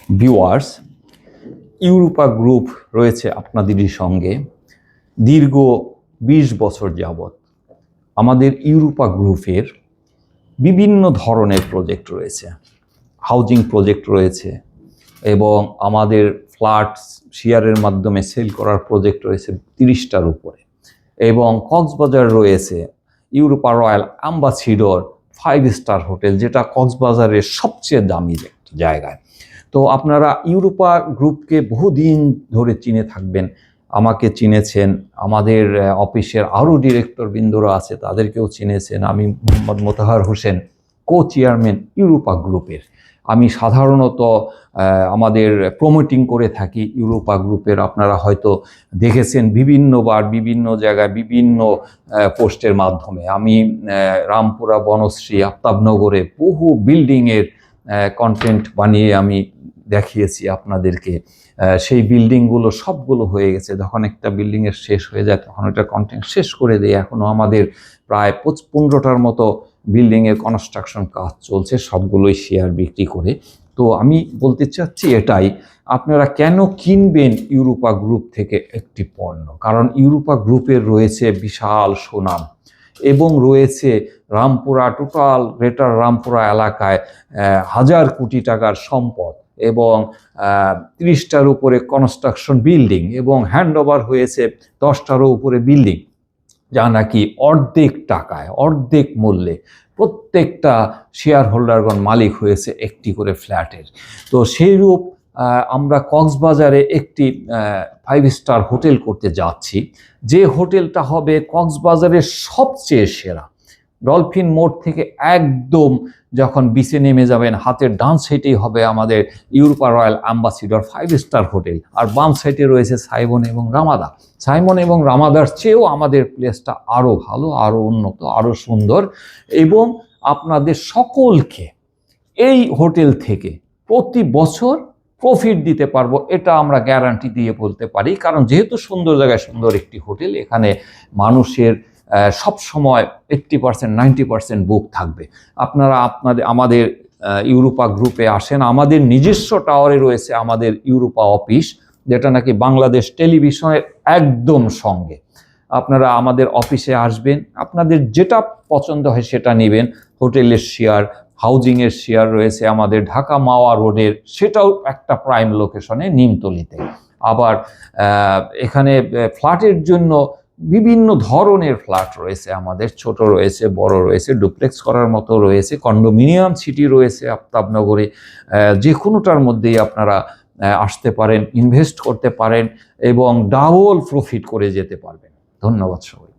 Viewers, Europa group রয়েছে আপনাদেরই সঙ্গে দীর্ঘ ২০ বছর যাবৎ। আমাদের ইউরোপা গ্রুপের বিভিন্ন ধরনের প্রজেক্ট রয়েছে, হাউজিং প্রজেক্ট রয়েছে এবং আমাদের ফ্ল্যাট শেয়ারের মাধ্যমে সেল করার প্রজেক্ট রয়েছে ৩০টার উপরে, এবং কক্সবাজার রয়েছে Europa Royal Ambassador 5 star hotel, যেটা কক্সবাজারের সবচেয়ে দামি একটি জায়গায়। তো আপনারা ইউরোপা গ্রুপকে বহুদিন ধরে চিনে থাকবেন, আমাকে চিনেছেন, আমাদের অফিসের আরও ডিরেক্টরবৃন্দরা আছে তাদেরকেও চিনেছেন। আমি Mohammad Motahar Hossain, co chairman Europa গ্রুপের। আমি সাধারণত আমাদের প্রমোটিং করে থাকি ইউরোপা গ্রুপের। আপনারা হয়তো দেখেছেন বিভিন্নবার বিভিন্ন জায়গায় বিভিন্ন পোস্টের মাধ্যমে। আমি রামপুরা, বনশ্রী, আফতাবনগরে বহু বিল্ডিংয়ের কন্টেন্ট বানিয়ে আমি দেখিয়েছি আপনাদেরকে। সেই বিল্ডিংগুলো সবগুলো হয়ে গেছে। যখন একটা বিল্ডিংয়ের শেষ হয়ে যায় তখন ওটা কন্টেন্ট শেষ করে দিই। এখনও আমাদের প্রায় 15টার মতো বিল্ডিংয়ের কনস্ট্রাকশন কাজ চলছে, সবগুলোই শেয়ার বিক্রি করে। তো আমি বলতে চাচ্ছি এটাই, আপনারা কেন কিনবেন ইউরোপা গ্রুপ থেকে একটি পণ্য? কারণ ইউরোপা গ্রুপের রয়েছে বিশাল সুনাম এবং রয়েছে রামপুরা, টোটাল গ্রেটার রামপুরা এলাকায় 1000 কোটি টাকার সম্পদ এবং 30টার উপরে কনস্ট্রাকশন বিল্ডিং এবং হ্যান্ডওভার হয়েছে 10টারও উপরে বিল্ডিং, যা নাকি অর্ধেক টাকায়, অর্ধেক মূল্যে প্রত্যেকটা শেয়ার হোল্ডারগণ মালিক হয়েছে একটি করে ফ্ল্যাটের। তো সেইরূপ আমরা কক্সবাজারে একটি 5 স্টার হোটেল করতে যাচ্ছি, যে হোটেলটা হবে কক্সবাজারের সবচেয়ে সেরা। ডলফিন মোড় থেকে একদম যখন বিচে নেমে যাবেন, হাতের ডান সাইডেই হবে আমাদের Europa Royal Ambassador 5 star hotel, আর বাম সাইডে রয়েছে সাইমন এবং রামাদা। সাইমন এবং রামাদার চেয়েও আমাদের প্লেসটা আরও ভালো, আরও উন্নত, আরও সুন্দর, এবং আপনাদের সকলকে এই হোটেল থেকে প্রতি বছর প্রফিট দিতে পারবো, এটা আমরা গ্যারান্টি দিয়ে বলতে পারি। কারণ যেহেতু সুন্দর জায়গায় সুন্দর একটি হোটেল, এখানে মানুষের সব সময় 80% 90% বুক থাকবে। আপনারা আমাদের ইউরোপা গ্রুপে আসেন। আমাদের নিজস্ব টাওয়ারে রয়েছে আমাদের ইউরোপা অফিস, যেটা নাকি বাংলাদেশ টেলিভিশনের একদম সঙ্গে। আপনারা আমাদের অফিসে আসবেন, আপনাদের যেটা পছন্দ হয় সেটা নেবেন। হোটেলের শেয়ার, হাউজিংয়ের শেয়ার রয়েছে আমাদের ঢাকা মাওয়া রোডের, সেটাও একটা প্রাইম লোকেশনে, নিমতলিতে। আবার এখানে ফ্ল্যাটের জন্য বিভিন্ন ধরনের ফ্ল্যাট রয়েছে আমাদের, ছোট রয়েছে, বড় রয়েছে, ডুপ্লেক্স করার মতো রয়েছে, কন্ডোমিনিয়াম সিটি রয়েছে আফতাবনগরে। যে কোনোটার মধ্যেই আপনারা আসতে পারেন, ইনভেস্ট করতে পারেন এবং ডাবল প্রফিট করে যেতে পারবেন। ধন্যবাদ সবাই।